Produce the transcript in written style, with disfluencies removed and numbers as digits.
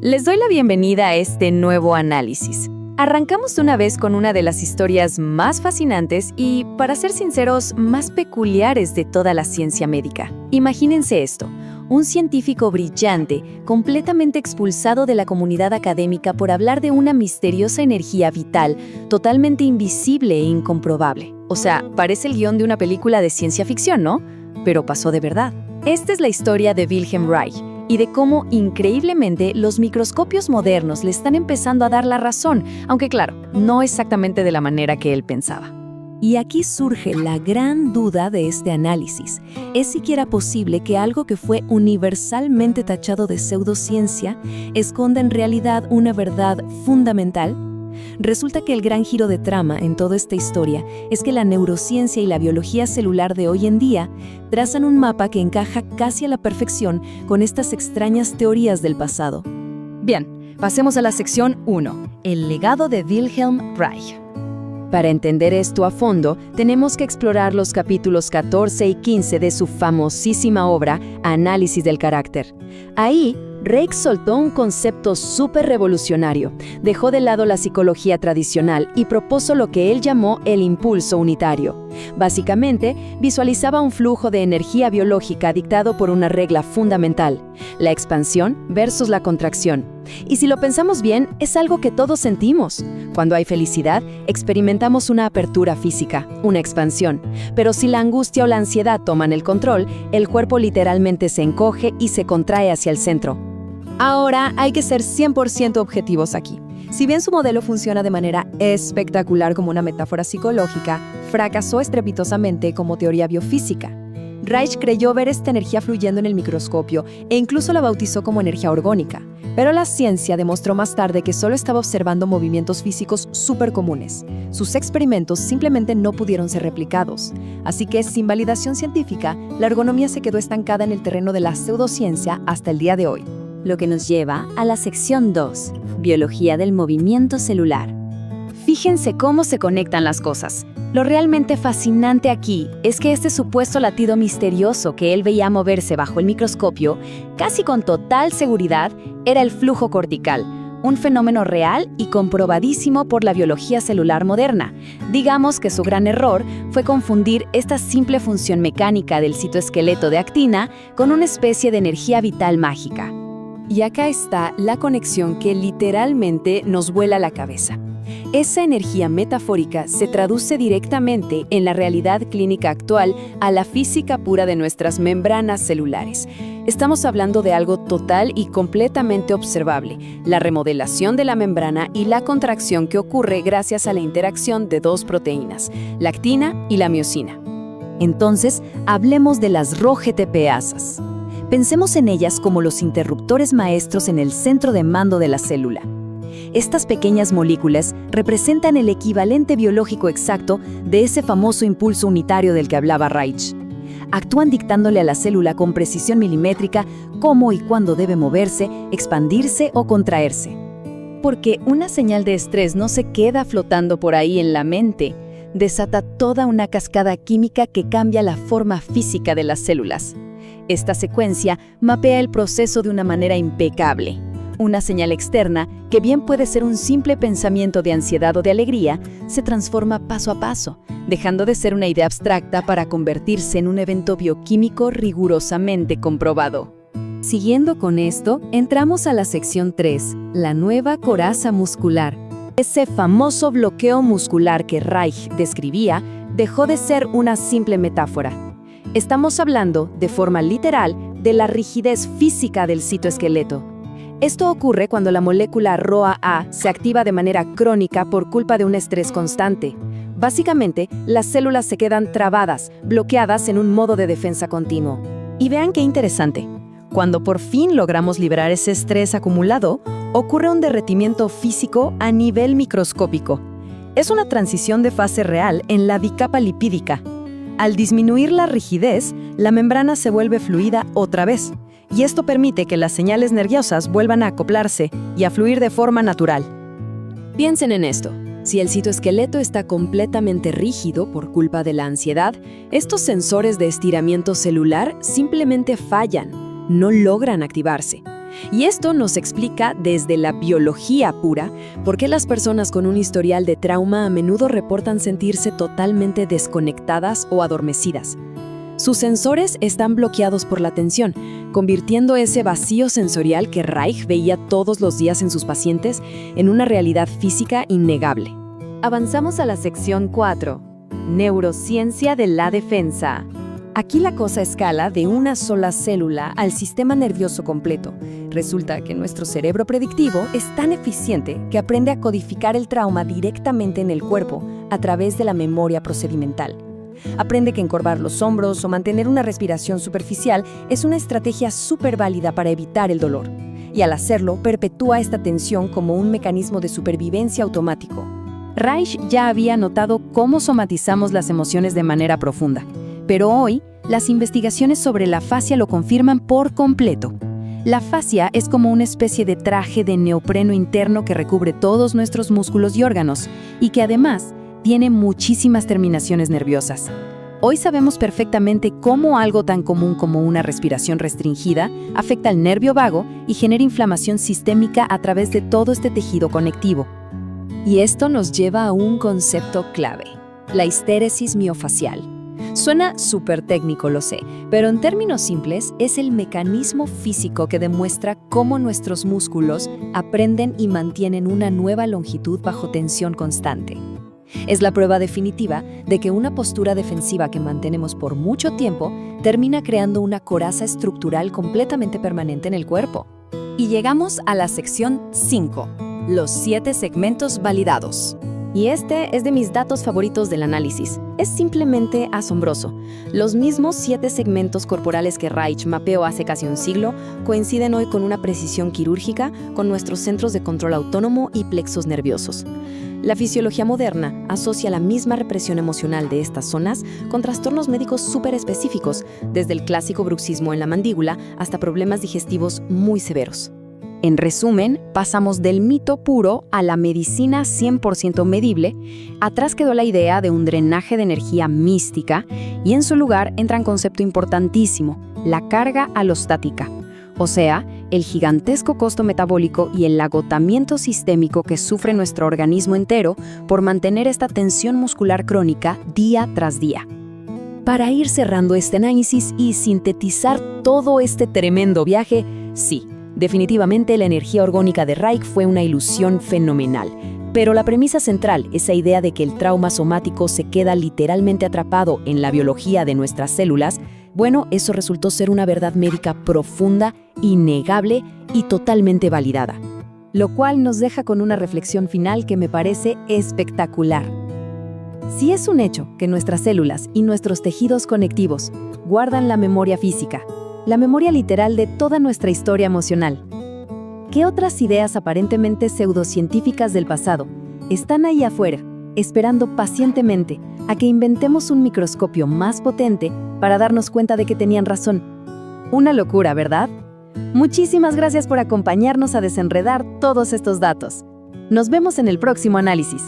Les doy la bienvenida a este nuevo análisis. Arrancamos de una vez con una de las historias más fascinantes y, para ser sinceros, más peculiares de toda la ciencia médica. Imagínense esto: un científico brillante, completamente expulsado de la comunidad académica por hablar de una misteriosa energía vital, totalmente invisible e incomprobable. O sea, parece el guión de una película de ciencia ficción, ¿no? Pero pasó de verdad. Esta es la historia de Wilhelm Reich, y de cómo, increíblemente, los microscopios modernos le están empezando a dar la razón, aunque claro, no exactamente de la manera que él pensaba. Y aquí surge la gran duda de este análisis. ¿Es siquiera posible que algo que fue universalmente tachado de pseudociencia esconda en realidad una verdad fundamental? Resulta que el gran giro de trama en toda esta historia es que la neurociencia y la biología celular de hoy en día trazan un mapa que encaja casi a la perfección con estas extrañas teorías del pasado. Bien, pasemos a la sección 1, el legado de Wilhelm Reich. Para entender esto a fondo, tenemos que explorar los capítulos 14 y 15 de su famosísima obra Análisis del carácter. Ahí, Reich soltó un concepto súper revolucionario, dejó de lado la psicología tradicional y propuso lo que él llamó el impulso unitario. Básicamente, visualizaba un flujo de energía biológica dictado por una regla fundamental: la expansión versus la contracción. Y si lo pensamos bien, es algo que todos sentimos. Cuando hay felicidad, experimentamos una apertura física, una expansión. Pero si la angustia o la ansiedad toman el control, el cuerpo literalmente se encoge y se contrae hacia el centro. Ahora hay que ser 100% objetivos aquí. Si bien su modelo funciona de manera espectacular como una metáfora psicológica, fracasó estrepitosamente como teoría biofísica. Reich creyó ver esta energía fluyendo en el microscopio e incluso la bautizó como energía orgónica. Pero la ciencia demostró más tarde que solo estaba observando movimientos físicos súper comunes. Sus experimentos simplemente no pudieron ser replicados. Así que, sin validación científica, la ergonomía se quedó estancada en el terreno de la pseudociencia hasta el día de hoy. Lo que nos lleva a la sección 2, Biología del movimiento celular. Fíjense cómo se conectan las cosas. Lo realmente fascinante aquí es que este supuesto latido misterioso que él veía moverse bajo el microscopio, casi con total seguridad, era el flujo cortical, un fenómeno real y comprobadísimo por la biología celular moderna. Digamos que su gran error fue confundir esta simple función mecánica del citoesqueleto de actina con una especie de energía vital mágica. Y acá está la conexión que literalmente nos vuela la cabeza. Esa energía metafórica se traduce directamente en la realidad clínica actual a la física pura de nuestras membranas celulares. Estamos hablando de algo total y completamente observable: la remodelación de la membrana y la contracción que ocurre gracias a la interacción de dos proteínas, la actina y la miosina. Entonces, hablemos de las ROGTPasas. Pensemos en ellas como los interruptores maestros en el centro de mando de la célula. Estas pequeñas moléculas representan el equivalente biológico exacto de ese famoso impulso unitario del que hablaba Reich. Actúan dictándole a la célula con precisión milimétrica cómo y cuándo debe moverse, expandirse o contraerse. Porque una señal de estrés no se queda flotando por ahí en la mente, desata toda una cascada química que cambia la forma física de las células. Esta secuencia mapea el proceso de una manera impecable. Una señal externa, que bien puede ser un simple pensamiento de ansiedad o de alegría, se transforma paso a paso, dejando de ser una idea abstracta para convertirse en un evento bioquímico rigurosamente comprobado. Siguiendo con esto, entramos a la sección 3, la nueva coraza muscular. Ese famoso bloqueo muscular que Reich describía dejó de ser una simple metáfora. Estamos hablando, de forma literal, de la rigidez física del citoesqueleto. Esto ocurre cuando la molécula ROA-A se activa de manera crónica por culpa de un estrés constante. Básicamente, las células se quedan trabadas, bloqueadas en un modo de defensa continuo. Y vean qué interesante. Cuando por fin logramos liberar ese estrés acumulado, ocurre un derretimiento físico a nivel microscópico. Es una transición de fase real en la bicapa lipídica. Al disminuir la rigidez, la membrana se vuelve fluida otra vez, y esto permite que las señales nerviosas vuelvan a acoplarse y a fluir de forma natural. Piensen en esto. Si el citoesqueleto está completamente rígido por culpa de la ansiedad, estos sensores de estiramiento celular simplemente fallan, no logran activarse. Y esto nos explica desde la biología pura por qué las personas con un historial de trauma a menudo reportan sentirse totalmente desconectadas o adormecidas. Sus sensores están bloqueados por la tensión, convirtiendo ese vacío sensorial que Reich veía todos los días en sus pacientes en una realidad física innegable. Avanzamos a la sección 4, Neurociencia de la defensa. Aquí la cosa escala de una sola célula al sistema nervioso completo. Resulta que nuestro cerebro predictivo es tan eficiente que aprende a codificar el trauma directamente en el cuerpo a través de la memoria procedimental. Aprende que encorvar los hombros o mantener una respiración superficial es una estrategia súper válida para evitar el dolor. Y al hacerlo, perpetúa esta tensión como un mecanismo de supervivencia automático. Reich ya había notado cómo somatizamos las emociones de manera profunda, pero hoy las investigaciones sobre la fascia lo confirman por completo. La fascia es como una especie de traje de neopreno interno que recubre todos nuestros músculos y órganos, y que además tiene muchísimas terminaciones nerviosas. Hoy sabemos perfectamente cómo algo tan común como una respiración restringida afecta al nervio vago y genera inflamación sistémica a través de todo este tejido conectivo. Y esto nos lleva a un concepto clave, la histéresis miofacial. Suena súper técnico, lo sé, pero en términos simples es el mecanismo físico que demuestra cómo nuestros músculos aprenden y mantienen una nueva longitud bajo tensión constante. Es la prueba definitiva de que una postura defensiva que mantenemos por mucho tiempo termina creando una coraza estructural completamente permanente en el cuerpo. Y llegamos a la sección 5, los 7 segmentos validados. Y este es de mis datos favoritos del análisis. Es simplemente asombroso. Los mismos 7 segmentos corporales que Reich mapeó hace casi un siglo coinciden hoy con una precisión quirúrgica con nuestros centros de control autónomo y plexos nerviosos. La fisiología moderna asocia la misma represión emocional de estas zonas con trastornos médicos súper específicos, desde el clásico bruxismo en la mandíbula hasta problemas digestivos muy severos. En resumen, pasamos del mito puro a la medicina 100% medible. Atrás quedó la idea de un drenaje de energía mística y en su lugar entra un concepto importantísimo, la carga alostática. O sea, el gigantesco costo metabólico y el agotamiento sistémico que sufre nuestro organismo entero por mantener esta tensión muscular crónica día tras día. Para ir cerrando este análisis y sintetizar todo este tremendo viaje, sí, definitivamente la energía orgónica de Reich fue una ilusión fenomenal. Pero la premisa central, esa idea de que el trauma somático se queda literalmente atrapado en la biología de nuestras células, bueno, eso resultó ser una verdad médica profunda, innegable y totalmente validada. Lo cual nos deja con una reflexión final que me parece espectacular. Si es un hecho que nuestras células y nuestros tejidos conectivos guardan la memoria física, la memoria literal de toda nuestra historia emocional, ¿qué otras ideas aparentemente pseudocientíficas del pasado están ahí afuera, esperando pacientemente a que inventemos un microscopio más potente para darnos cuenta de que tenían razón? Una locura, ¿verdad? Muchísimas gracias por acompañarnos a desenredar todos estos datos. Nos vemos en el próximo análisis.